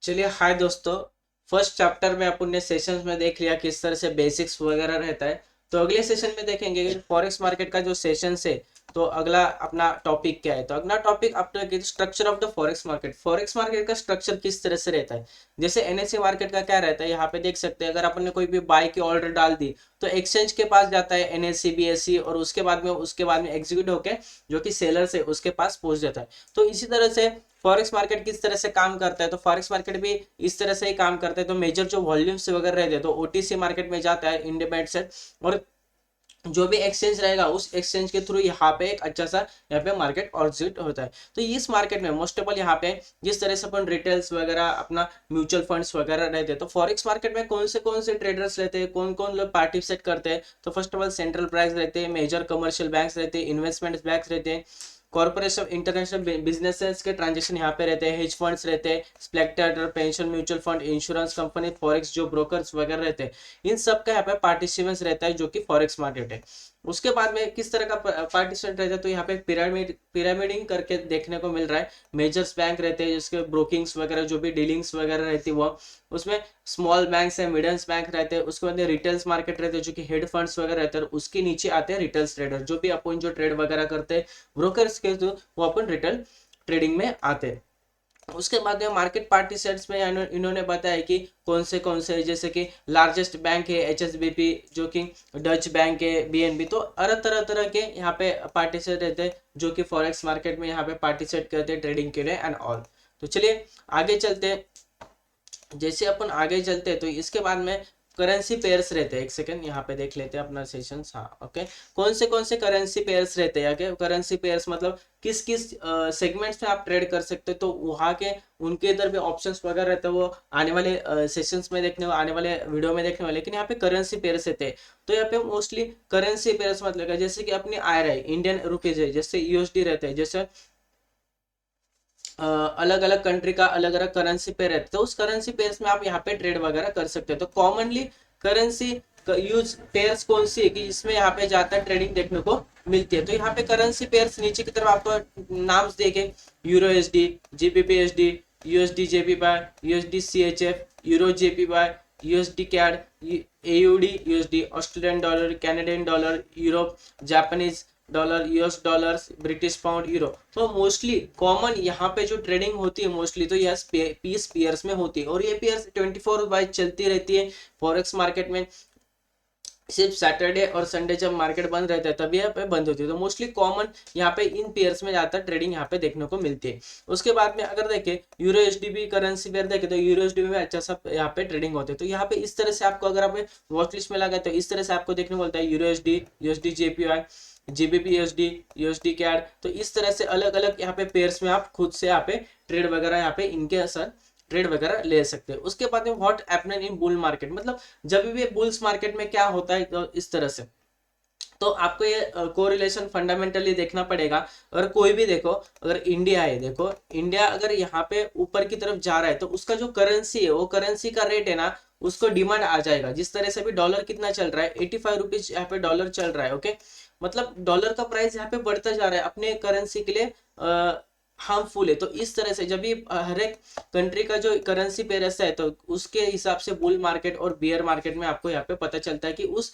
चलिए हाय दोस्तों। First chapter में अपन ने सेशंस में देख लिया किस तरह से बेसिक्स वगैरह रहता है। तो अगले सेशन में देखेंगे कि फॉरेक्स मार्केट का जो सेशन है। तो अगला अपना टॉपिक क्या है, तो अगला टॉपिक अपना structure of the forex market का स्ट्रक्चर किस तरह से रहता है। जैसे एनएससी मार्केट का क्या रहता है, यहाँ पे देख सकते हैं अगर अपन ने कोई भी बाय की ऑर्डर डाल दी तो एक्सचेंज के पास जाता है एनएससी बीएससी, और उसके बाद में एग्जीक्यूट होके जो कि सेलर से उसके पास पहुंच जाता है। तो इसी तरह से फॉरेक्स मार्केट किस तरह से काम करता है, तो फॉरेक्स मार्केट भी इस तरह से ही काम करता है। तो मेजर जो वॉल्यूम्स वगैरह रहते हैं तो ओटीसी मार्केट में जाता है इंडिपेंडेंट से, और जो भी एक्सचेंज रहेगा उस एक्सचेंज के थ्रू यहाँ पे एक अच्छा सा यहाँ पे मार्केट ऑर्जिट होता है। तो इस मार्केट में मोस्ट ऑफ ऑल यहाँ पे जिस तरह से अपन रिटेल्स वगैरह अपना म्यूचुअल फंड्स वगैरह रहते हैं, तो फॉरेक्स मार्केट में कौन से ट्रेडर्स रहते हैं, कौन कौन लोग पार्टिसिपेट करते हैं। तो first of all central bank रहते हैं, मेजर कमर्शियल बैंक्स रहते हैं, इन्वेस्टमेंट बैंक रहते हैं, कॉर्पोरेशन इंटरनेशनल बिजनेसेस के ट्रांजेक्शन यहाँ पे रहते हैं, हेज फंड्स रहते हैं, स्पेक्टर pension mutual fund insurance company forex जो ब्रोकर्स वगैरह रहते हैं, इन सब का यहाँ पे पार्टिसिपेंट्स रहता है जो कि फॉरेक्स मार्केट है। उसके बाद में किस तरह का पार्टिसिपेंट रहता है, तो यहाँ पे पिरामिडिंग करके देखने को मिल रहा है। मेजर्स बैंक रहते हैं जिसके ब्रोकिंग्स वगैरह जो भी डीलिंग्स वगैरह रहती है वो, उसमें स्मॉल बैंक्स है, मिडियम्स बैंक रहते हैं, उसके बाद रिटेल्स मार्केट रहते हैं जो कि हेड फंड्स वगैरह रहते हैं, उसके नीचे आते हैं रिटेल्स ट्रेडर जो भी अपन जो ट्रेड वगैरह करते हैं ब्रोकर्स के थ्रू, वो अपन रिटेल ट्रेडिंग में आते हैं। उसके बाद में मार्केट पार्टिसिपेंट्स में इन्होंने बताया कि कौन से जैसे कि लार्जेस्ट बैंक है एचएसबीपी, जो कि डच बैंक है बीएनबी, तो अलग तरह तरह के यहाँ पे पार्टिसिपेंट रहते हैं जो कि फॉरेक्स मार्केट में यहाँ पे पार्टिसिपेट करते हैं ट्रेडिंग के लिए एंड ऑल। तो चलिए आगे चलते हैं। जैसे अपन आगे चलते हैं तो इसके बाद में करेंसी पेयर्स रहते हैं। एक सेकंड यहाँ पे देख लेते हैं अपना सेशन। हाँ ओके, कौन से करेंसी पेयर्स रहते हैं। आगे करेंसी पेयर्स मतलब किस किस सेगमेंट्स में आप ट्रेड कर सकते हो, तो वहाँ के उनके इधर भी ऑप्शंस वगैरह रहते हैं, वो आने वाले सेशंस में देखने, आने वाले वीडियो में देखने वाले। लेकिन यहाँ पे करेंसी पेयर्स रहते हैं, तो यहाँ पे मोस्टली करेंसी पेयर्स मतलब जैसे कि अपनी आर इंडियन रुपीज है, जैसे यूएसडी रहते हैं, जैसे अलग अलग कंट्री का अलग अलग करेंसी पेयर है, तो उस करेंसी पेयर्स में आप यहाँ पे ट्रेड वगैरह कर सकते हो। तो कॉमनली करेंसी यूज पेयर्स कौन सी है कि इसमें यहाँ पे ज्यादा ट्रेडिंग देखने को मिलती है। तो यहाँ पे करेंसी पेयर्स नीचे की तरफ आपको नाम देखे, euro S D, GBP S D, USD JPY, USD C H F, euro JPY, USD CAD, AUD USD, Australian dollar, Canadian dollar, Europe Japanese dollar, US dollars, British pound, euro. तो mostly common यहाँ पे जो trading होती है mostly तो yes piece pairs में होती है, और ये पेयर्स 24/7 चलती रहती है फॉरेक्स मार्केट में। सिर्फ सैटरडे और संडे जब मार्केट बंद रहता है तभी यहाँ पे बंद होती है। तो मोस्टली कॉमन यहाँ पे इन पेयर्स में ज्यादा ट्रेडिंग यहाँ पे देखने को मिलती है। उसके बाद में अगर देखें यूरो एसडीबी करेंसी पेयर देखें तो यूरो एसडीबी में अच्छा सा यहाँ पे ट्रेडिंग होती है। तो यहाँ पे इस तरह से आपको अगर आप वॉच लिस्ट में लगा तो इस तरह से आपको देखने को मिलता है euro SD, USD JPY, GBP USD, USD CAD. तो इस तरह से अलग अलग यहाँ पे पेयर्स में आप खुद से यहाँ पे ट्रेड वगैरह यहाँ पे इनके असर ट्रेड वगैरह ले सकते हैं। उसके बाद में what happen in bull market, मतलब जब भी बुल्स मार्केट में क्या होता है, तो इस तरह से तो आपको ये कोरिलेशन फंडामेंटली देखना पड़ेगा। अगर कोई भी देखो, अगर इंडिया है, देखो इंडिया अगर यहाँ पे ऊपर की तरफ जा रहा है तो उसका जो करेंसी है वो करेंसी का रेट है ना, उसको डिमांड आ जाएगा। जिस तरह से भी डॉलर कितना चल रहा है, 85 रुपीज यहाँ पे डॉलर चल रहा है। ओके, मतलब डॉलर का प्राइस यहाँ पे बढ़ता जा रहा है अपने करेंसी के लिए हार्मफुल है। तो इस तरह से जब भी हर एक कंट्री का जो करेंसी पेयर ऐसा है तो उसके हिसाब से बुल मार्केट और बियर मार्केट में आपको यहाँ पे पता चलता है कि उस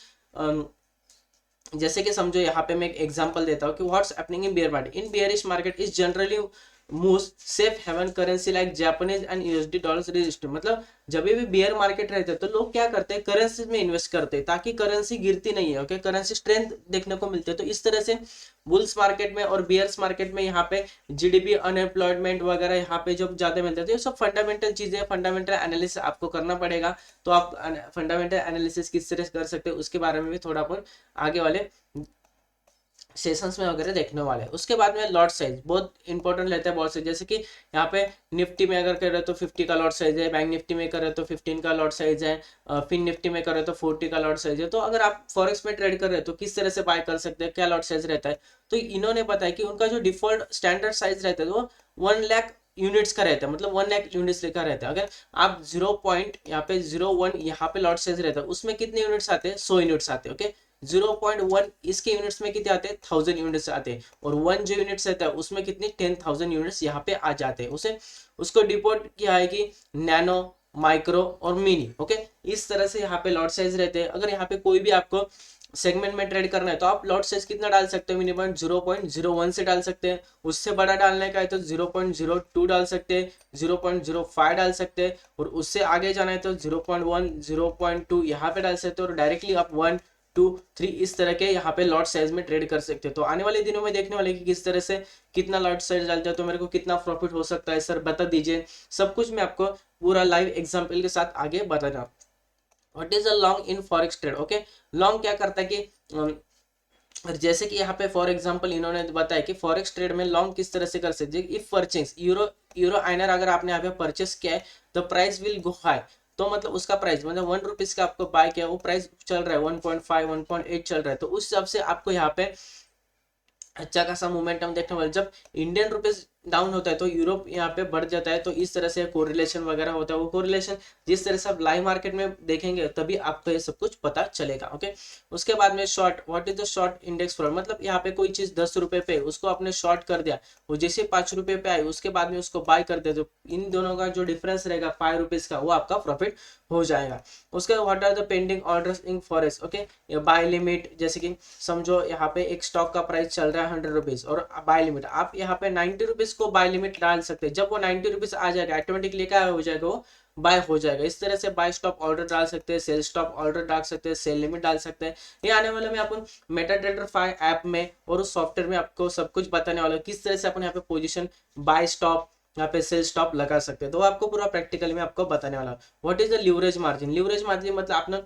जैसे कि समझो यहाँ पे मैं एक एग्जांपल देता हूँ कि what's happening in bear market. In bearish market is generally moves safe haven currency like Japanese and USD dollars register. मतलब जब भी बियर मार्केट रहते हैं तो लोग क्या करते हैं, करेंसी में इन्वेस्ट करते हैं ताकि करेंसी गिरती नहीं है। ओके, करेंसी स्ट्रेंथ देखने को मिलती है। तो इस तरह से बुल्स मार्केट में और बियर्स मार्केट में यहाँ पे जीडीपी, अनएम्प्लॉयमेंट वगैरह यहाँ पे जो ज्यादा मिलते हैं, तो ये सब फंडामेंटल चीजें, फंडामेंटल एनालिसिस आपको करना पड़ेगा। तो आप फंडामेंटल एनालिसिस किस तरह से कर सकते हैं उसके बारे में भी थोड़ा अपन आगे वाले सेशंस में वगैरह देखने वाले हैं। उसके बाद में लॉट साइज बहुत इंपॉर्टेंट रहता है बहुत से, जैसे कि यहाँ पे निफ्टी में अगर कर रहे हो तो 50 का लॉट साइज है, बैंक निफ्टी में कर रहे हो तो 15 का लॉट साइज है, फिन निफ्टी में कर रहे हो तो 40 का लॉट साइज है। तो अगर आप फॉरेक्स में ट्रेड कर रहे हो तो किस तरह से बाय कर सकते हैं, क्या लॉट साइज रहता है, तो इन्होंने बताया कि उनका जो डिफॉल्ट स्टैंडर्ड साइज रहता है वो 1 लाख यूनिट्स का रहता है, मतलब 1 लाख यूनिट्स लिखा रहता है। अगर आप 0 पॉइंट यहाँ पे 01 यहाँ पे लॉट साइज रहता है, उसमें कितने यूनिट्स आते हैं, 100 यूनिट्स आते हैं। ओके, 0.1 इसके यूनिट्स में कितने आते हैं, 1000 यूनिट्स आते हैं, और 1 जो यूनिट्स रहता है उसमें कितनी 10,000 यूनिट्स यहाँ पे आ जाते हैं। उसे उसको डिपोर्ट किया है कि नैनो, माइक्रो और मिनी। ओके, इस तरह से यहाँ पे लॉट साइज रहते हैं। अगर यहाँ पे कोई भी आपको सेगमेंट में ट्रेड करना है तो आप लॉट साइज कितना डाल सकते हो, मिनिमम 0.01 से डाल सकते हैं। उससे बड़ा डालने का है तो 0.02 डाल सकते हैं, 0.05 डाल सकते हैं, और उससे आगे जाना है तो 0.1, 0.2 यहाँ पे डाल सकते हो, और डायरेक्टली आप 1, 2, 3 इस तरह के यहाँ पे लॉट साइज में ट्रेड कर सकते हो। तो आने वाले दिनों में देखने वाले कि किस तरह से कितना लॉट साइज डालते हो तो मेरे को कितना प्रॉफिट हो सकता है सर बता दीजिए। सब कुछ मैं आपको पूरा लाइव एग्जाम्पल के साथ आगे बताना। What is a long in forex trade. Okay, long क्या करता है कि जैसे कि यहाँ पे फॉर एग्जांपल इन्होंने बताया कि फॉरेक्स ट्रेड में लॉन्ग किस तरह से कर सकते हैं। इफ परचेज यूरो आइनर अगर आपने यहाँ पे परचेस किया है तो प्राइस विल गो हाई, तो मतलब उसका प्राइस मतलब 1 रुपीज का आपको बाय किया, वो प्राइस चल रहा है 1.5, 1.8 चल रहा है, तो उस हिसाब से आपको यहाँ पे अच्छा खासा मोमेंटम देखने वाला। जब इंडियन रुपीज डाउन होता है तो यूरोप यहाँ पे बढ़ जाता है, तो इस तरह से कोरिलेशन वगैरह होता है। वो कोरिलेशन जिस तरह से आप लाइव मार्केट में देखेंगे तभी आपको ये सब कुछ पता चलेगा। ओके, उसके बाद में short, what is the short index for, मतलब यहाँ पे कोई चीज 10 रुपए पे उसको आपने शॉर्ट कर दिया, वो जैसे 5 रुपए पे आए उसके बाद में उसको बाय कर दिया, तो इन दोनों का जो डिफरेंस रहेगा 5 रुपीज का, वो आपका प्रॉफिट हो जाएगा। उसके बाद what are the pending orders in forex. Okay, buy limit, जैसे कि समझो यहाँ पे एक स्टॉक का प्राइस चल रहा है 100 रुपीज और बाय लिमिट आप यहाँ पे 90 रुपीज को बाय लिमिट डाल सकते हैं। जब वो 90 रुपीज आ जाएगा ऑटोमेटिकली क्या हो जाएगा, वो बाय हो जाएगा। इस तरह से बाय स्टॉप ऑर्डर डाल सकते हैं, सेल स्टॉप ऑर्डर डाल सकते हैं, सेल लिमिट डाल सकते हैं। ये आने वाले में अपन मेटा ट्रेडर 5 ऐप में और उस सॉफ्टवेयर में आपको सब कुछ बताने वाला है किस तरह से अपन यहाँ पे पोजीशन बाय स्टॉप, यहाँ पे सेल स्टॉप लगा सकते हैं। तो आपको पूरा प्रैक्टिकल में आपको बताने वाला। What is the leverage margin. Leverage margin मतलब आपने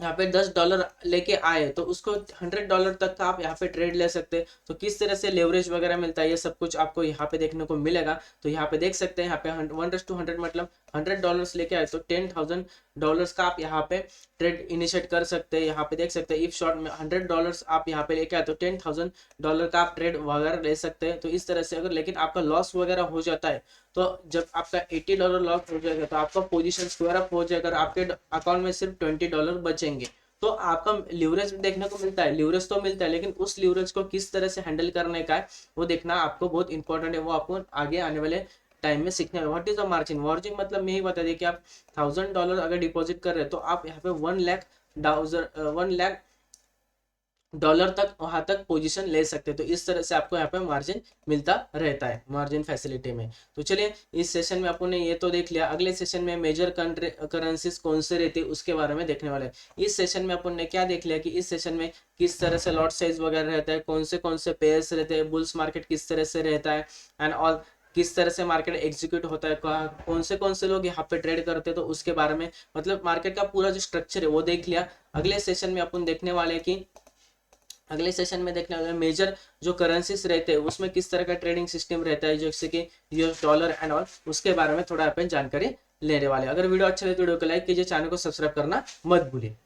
यहाँ पे $10 लेके आए तो उसको $100 तक का आप यहाँ पे ट्रेड ले सकते हैं। तो किस तरह से लेवरेज वगैरह मिलता है ये सब कुछ आपको यहाँ पे देखने को मिलेगा। तो यहाँ पे देख सकते हैं यहाँ पे 1:100 मतलब $100 लेके आए तो $10,000 का आप यहाँ पे ट्रेड इनिशिएट कर सकते हैं। यहाँ पे देख सकते हैं इफ शॉर्ट में $100 आप यहाँ पे लेके आए तो $10,000 का आप ट्रेड वगैरह ले सकते हैं। तो इस तरह से अगर लेकिन आपका लॉस वगैरह हो जाता है तो जब आपका $80 लॉस हो जाएगा तो आपका पोजीशन स्क्वायर अप हो जाएगा, आपके अकाउंट में सिर्फ $20 बचेंगे। तो आपका लिवरेज देखने को मिलता है, लिवरेज तो मिलता है लेकिन उस लिवरेज को किस तरह से हैंडल करने का है वो देखना आपको बहुत इंपॉर्टेंट है। वो आपको आगे आने वाले टाइम में सीखना है। What is the margin. Margin मतलब मैं ही बता दिया कि आप $1,000 अगर डिपॉजिट कर रहे हैं तो आप यहाँ पे 1 लाख तक वहां तक पोजीशन ले सकते हैं। तो इस तरह से आपको यहाँ पे मार्जिन मिलता रहता है मार्जिन फैसिलिटी में। तो चलिए इस सेशन में अपन ने ये तो देख लिया। अगले सेशन में मेजर करेंसीज कौन से रहते हैं उसके बारे में देखने वाले हैं। इस सेशन में अपन ने क्या देख लिया कि इस सेशन में किस तरह से लॉट साइज वगैरह रहता है, कौन से पेयर्स रहते हैं, बुल्स मार्केट किस तरह से रहता है एंड ऑल, किस तरह से मार्केट एग्जीक्यूट होता है, कौन से लोग यहाँ पे ट्रेड करते हैं, तो उसके बारे में मतलब मार्केट का पूरा जो स्ट्रक्चर है वो देख लिया। अगले सेशन में अपन देखने वाले कि अगले सेशन में देखने वाले मेजर जो करेंसीज रहते हैं उसमें किस तरह का ट्रेडिंग सिस्टम रहता है, जैसे कि यूएस डॉलर एंड ऑल, उसके बारे में थोड़ा अपन जानकारी लेने वाले। अगर वीडियो अच्छा लगे तो वीडियो को लाइक कीजिए, चैनल को सब्सक्राइब करना मत भूलिए।